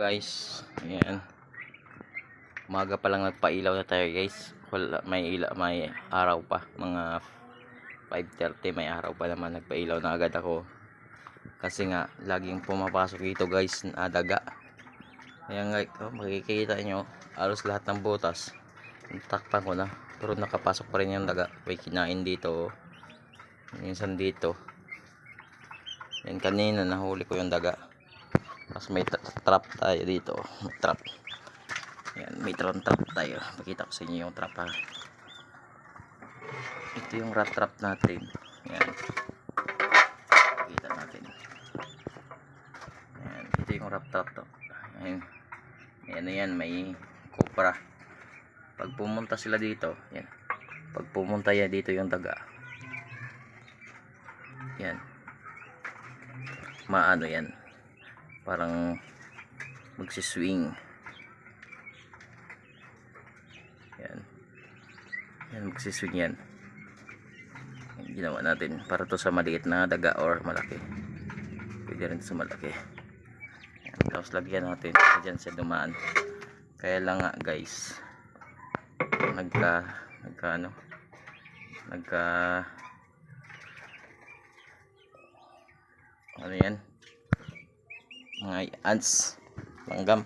Guys, ayan, umaga pa lang nagpailaw na tayo guys. Wala, may araw pa, mga 5:30 may araw pa naman, nagpailaw na agad ako kasi nga laging pumapasok dito guys na daga. Ayan guys, makikita nyo halos lahat ng butas takpan ko na, pero nakapasok pa rin yung daga. May kinain dito, minsan dito. Yan, kanina nahuli ko yung daga. Tapos may trap tayo dito, may trap. Yan, may trap tayo. Pakita ko sa inyo yung trap ha. Ito yung rat trap natin. Yan, pakita natin. Yan, ito yung rat trap to. Yan, ano yan, may cobra. Pag pumunta sila dito, yan, pag pumunta yan dito yung daga, yan, maano yan, parang magsiswing. Yan, yan, magsiswing yan. Yan, ginawa natin para to sa maliit na daga or malaki, pwede rin sa malaki. Yan, tapos lagyan natin dyan siya dumaan. Kaya lang nga guys, nagka ano yan, mga ants, langgam.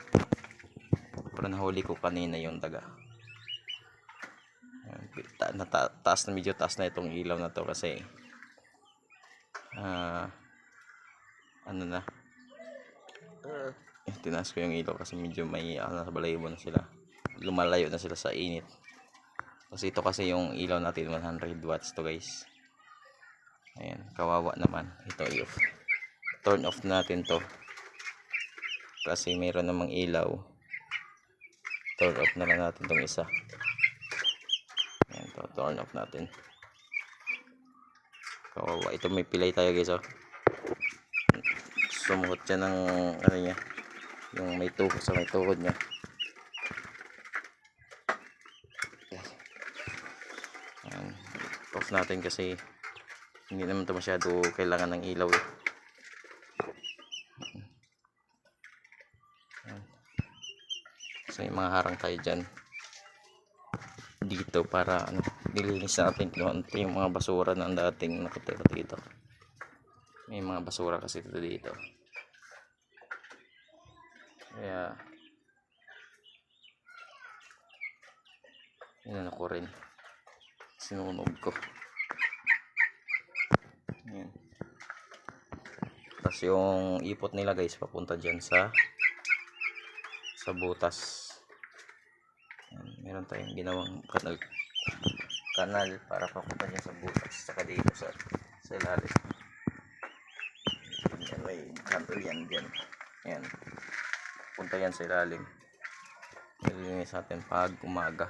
Pero nahuli ko kanina yung daga. Taas na, medyo taas na itong ilaw na to kasi ano na, tinaas ko yung ilaw kasi medyo may nasa balayibo na sila, lumalayo na sila sa init. Kasi ito kasi yung ilaw natin 100 watts to guys. Ayan, kawawa naman. Ito yung turn off natin to kasi mayroon namang ilaw. Turn off na lang natin tong isa. Ayan, to turn off natin. Kawawa. Ito may pilay tayo guys, oh. Sumuot siya ng ano niya, yung may tuhod sa may tuhod niya. Ayan, off natin kasi hindi naman ito masyado kailangan ng ilaw eh. So may mga harang tayo dyan dito para ano, nilinis natin yung mga basura na dating nakatira dito. May mga basura kasi dito, kaya yan ako rin, sinunog ko. Ayan. Tapos yung ipot nila guys papunta dyan sa butas. Ayan, meron tayong ginawang kanal para papunta dyan sa butas, saka dito sa ilalim. Ayan, may kanal yan dyan. Ayan, punta yan sa ilalim. Nilinis natin pag umaga.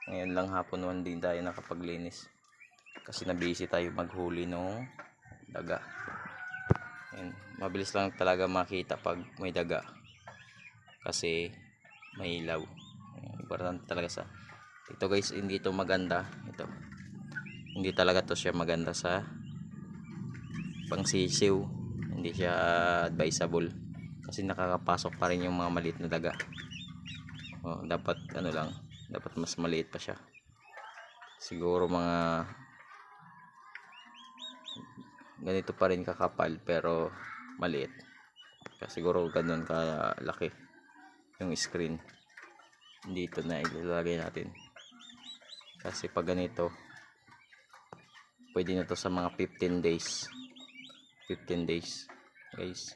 Ngayon lang hapon naman din tayo nakapaglinis kasi nabisi tayo maghuli nung daga. Ayan, mabilis lang talaga makita pag may daga kasi may ilaw. Importante talaga sa ito guys, hindi ito maganda. Ito, hindi talaga to siya maganda sa pangsisiw. Hindi siya advisable kasi nakakapasok pa rin yung mga maliit na daga. Dapat ano lang, dapat mas maliit pa siya, siguro mga ganito pa rin kakapal pero maliit. Kasi siguro ganun kalaki yung screen dito na ilalagay natin, kasi pag ganito pwede na to sa mga 15 days guys,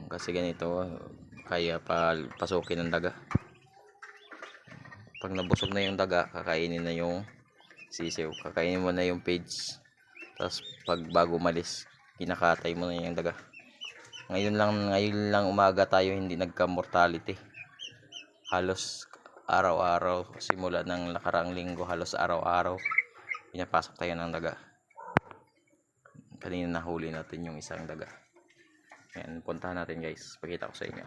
kasi ganito kaya pasukin ng daga. Pag nabusog na yung daga, kakainin na yung sisiw, kakainin mo na yung page, tapos pag bago malis kinakatay mo na yung daga. Ngayon lang umaga tayo hindi nagka-mortality. Halos araw-araw simula ng nakaraang linggo, halos araw-araw pinapasok tayo ng daga. Kanina nahuli natin yung isang daga. Yan, puntahan natin guys, pakita ko sa inyo.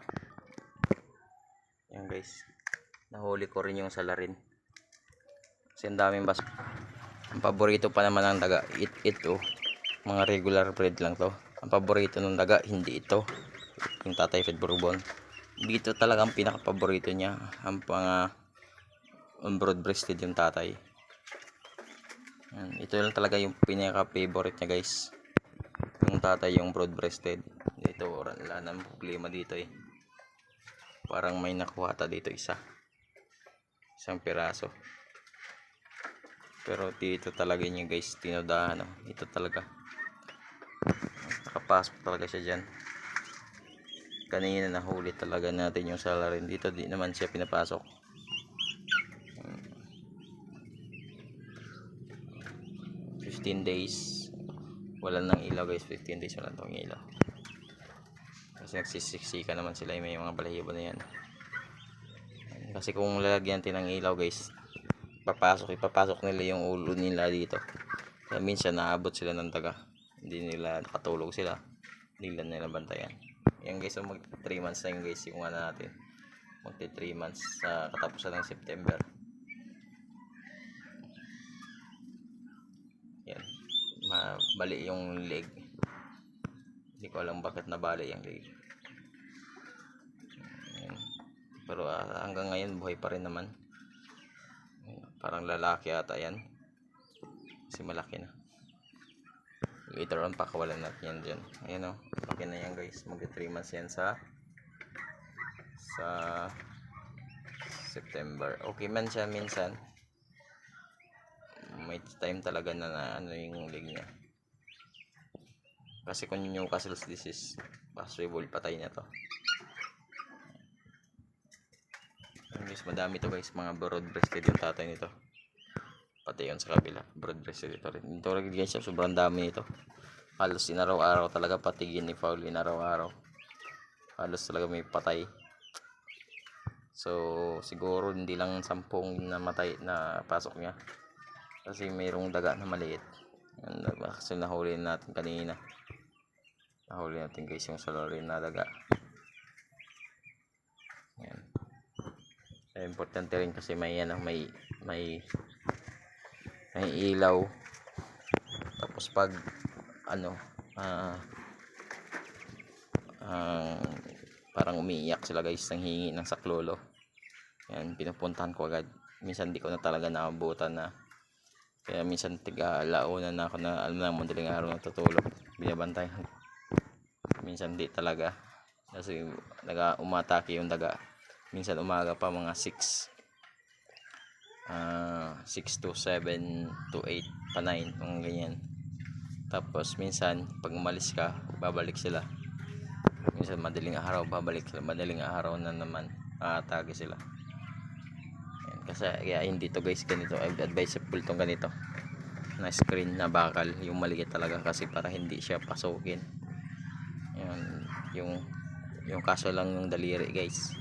Yan guys, nahuli ko rin yung salarin kasi ang daming ang paborito pa naman ng daga ito, mga regular breed lang to. ang paborito ng daga, hindi ito. Yung Tatay Fed Bourbon. Dito talaga ang pinaka-paborito niya. Ang broad breasted yung tatay. Yan. Ito lang talaga yung pinaka-favorite niya guys. Yung tatay yung broad breasted. Dito wala nang problema dito eh. Parang may nakuha ta dito isang piraso. Pero dito talaga niya guys tinodahan. Ito talaga. Nakapasok talaga siya dyan. Kanina nahuli talaga natin yung salarin. Dito di naman siya pinapasok. Hmm. 15 days. Wala nang ilaw guys. 15 days wala nang ilaw. Kasi nagsisiksika naman sila. May mga balahibo na yan. Kasi kung lalagyan natin ng ilaw guys, ipapasok nila yung ulo nila dito. Kaya minsan naabot sila ng daga. Hindi nila nakatulog sila. Hindi nila bantayan. Yan guys, so mag 3 months na yung guys yung ano natin. Magti 3 months sa katapusan ng September. Yan. Mabali yung leg. Hindi ko alam bakit nabali yung leg. Yan. Pero hanggang ngayon buhay pa rin naman. Parang lalaki ata yan. Kasi malaki na. Later on pakawalan natin yan dyan. Ayan o. Laki na yan guys. Mag 3 months yan sa September. Okay man siya minsan. May time talaga na ano yung leg niya. Kasi kung yung Newcastle disease, possible patay na to. Guys, madami to guys, mga broad breasted yung tatay nito. Pati yun sa kabila, broad breasted ito rin. Ito rin guys, sobrang dami nito. Halos inaraw-araw talaga, pati ginifowl inaraw-araw. Halos talaga may patay. So siguro hindi lang 10 namatay na pasok niya. Kasi mayroong daga na maliit. Yan, kasi nahuli natin kanina. Nahuli natin guys yung salarin na daga. Yan. Importante rin kasi may ilaw. Tapos pag parang umiiyak sila guys ng hingi ng saklolo. Yan, pinupuntahan ko agad. Minsan di ko na talaga naabutan na. Kaya minsan launa na ako na alam na madaling araw natutulog. Binabantay. Minsan di talaga. Kasi umatake yung daga. Minsan umaga pa mga 6 to 7 to 8 pa 9 mga ganyan. Tapos minsan pag umalis ka babalik sila. Minsan madaling araw babalik sila, madaling araw na naman aatake sila. Yan, kasi kaya hindi to guys ganito, advisable tong ganito na screen na bakal, yung maliit talaga kasi para hindi siya pasukin. Yan, yung kaso lang yung daliri guys,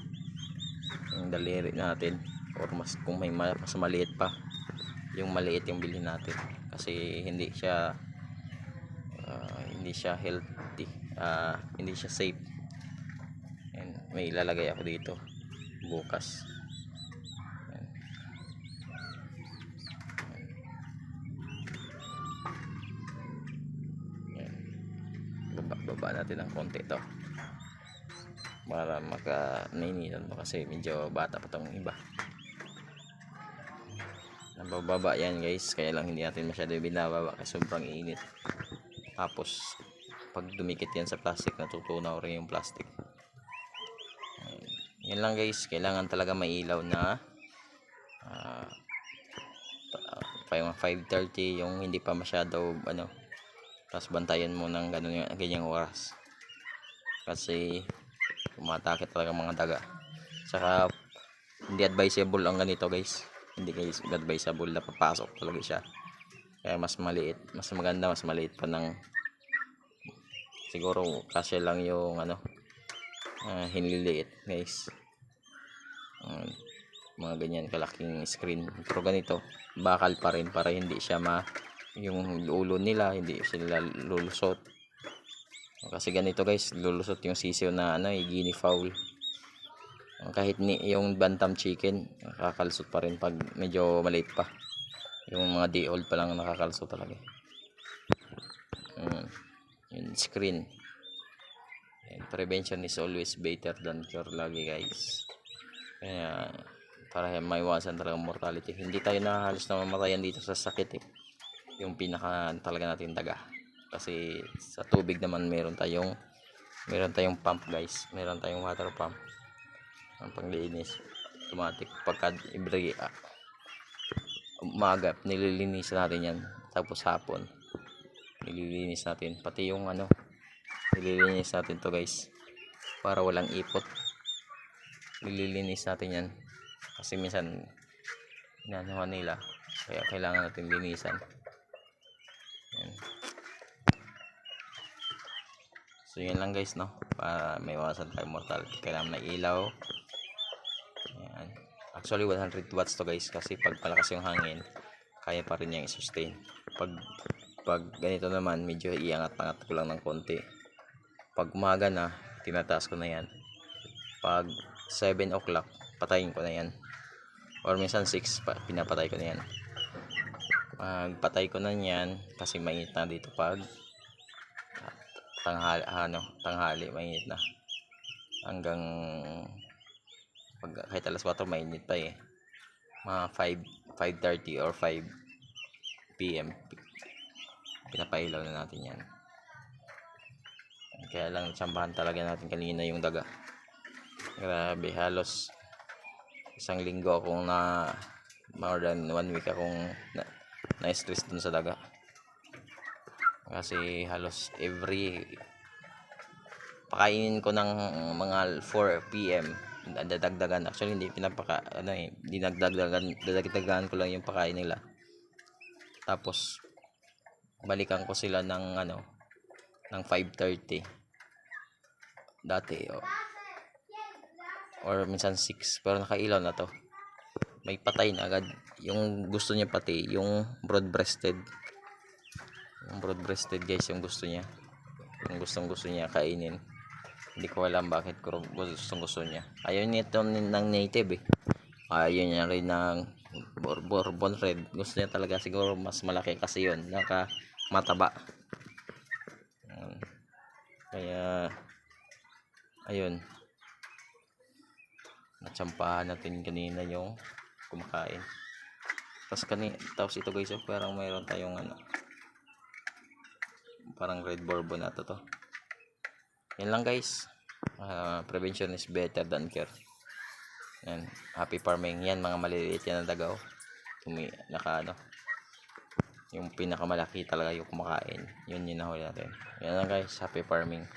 yung daliri natin, or kung may mas maliit pa, yung maliit yung bilhin natin kasi hindi siya healthy, hindi siya safe. Yan, may ilalagay ako dito bukas. Yan. Baba natin ng konti to para nainitan pa kasi medyo bata pa tong iba. Nabababa yan guys, kaya lang hindi natin masyado binababa kasi sobrang init. Tapos pag dumikit yan sa plastic, natutunaw rin yung plastic. Yan lang guys, kailangan talaga may ilaw na 5:30, yung hindi pa masyado tapos bantayan mo ng ganyang oras kasi umatake talaga mga daga. Saka hindi advisable ang ganito guys, hindi guys advisable na papasok talaga siya. Kaya mas maliit, mas maganda, mas maliit pa ng siguro kasi lang yung hinliliit guys. Mga ganyan kalaking screen. Pero ganito bakal pa rin para hindi siya yung ulo nila hindi sila lulusot. Kasi ganito guys, lulusot yung sisiw na guinea fowl. Kahit yung bantam chicken nakakalsot pa rin pag medyo maliit pa. Yung mga day old pa lang nakakalsot talaga. yung screen. And prevention is always better than cure lagi guys. Kaya para maiwasan talaga mortality. Hindi tayo na halos na mamatayan dito sa sakit yung pinaka talaga natin daga. Kasi sa tubig naman meron tayong pump guys. Meron tayong water pump. Ang panglinis. Automatic pagka umaga nililinis natin yan. Tapos hapon nililinis natin. Pati yung nililinis natin to guys. Para walang ipot. Nililinis natin yan. Kasi minsan inanuhan nila. Kaya kailangan natin linisan. Yan. So yun lang guys para may iwasan tayo mortality. Kailangan may ilaw. Yan. Actually 100 watts to guys. Kasi pag palakas yung hangin kaya pa rin niyang i-sustain. Pag ganito naman medyo iangat-angat ko lang ng konti. Pag umaga na tinataas ko na yan. Pag 7 o'clock patayin ko na yan. Or minsan 6 pinapatay ko na yan. Pagpatay ko na yan kasi mainit na dito pag tanghali mainit na. Hanggang kahit alas 4 mainit pa mga 5:30 or 5 PM pinapailaw na natin yan. Kaya lang tsambahan talaga natin kanina yung daga. Grabe, halos isang linggo akong more than 1 week akong na-stress dun sa daga. Kasi halos every pakainin ko ng mga 4 PM dadagdagan. Actually hindi dinagdagan ko lang yung pakain nila. Tapos balikan ko sila ng 5:30 dati or minsan 6 pero nakailaw na to. May patay na agad. Yung gusto niya pati yung broad breasted guys yung gusto niya. Yung gusto niya kainin. Hindi ko alam bakit gusto niya. Ayaw niya ito ng native Ayaw niya rin ng Bourbon Red. Gusto niya talaga siguro mas malaki kasi yun. Mataba. Kaya ayun. Natsampahan natin kanina yung kumakain. Tapos ito guys, parang mayroon tayong parang red bourbon na to. Yan lang guys. Prevention is better than cure. Yan, happy farming. Yan mga maliliit yan na dagaw. Yung pinakamalaki talaga yung kumakain. Yun yung nahuli natin. Yan lang guys, happy farming.